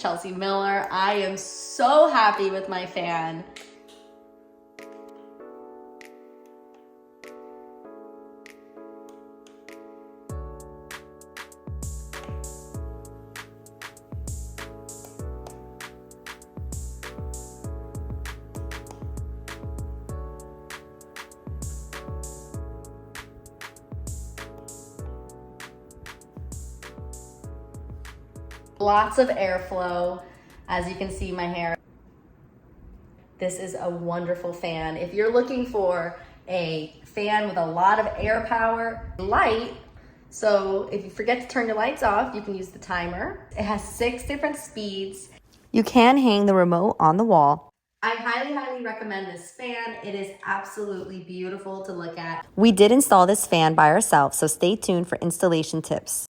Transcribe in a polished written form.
Chelsea Miller. I am so happy with my fan. Lots of airflow, as you can see my hair. This is a wonderful fan. If you're looking for a fan with a lot of air power, light, so if you forget to turn your lights off, you can use the timer. It has 6 different speeds. You can hang the remote on the wall. I highly recommend this fan. It is absolutely beautiful to look at. We did install this fan by ourselves, so stay tuned for installation tips.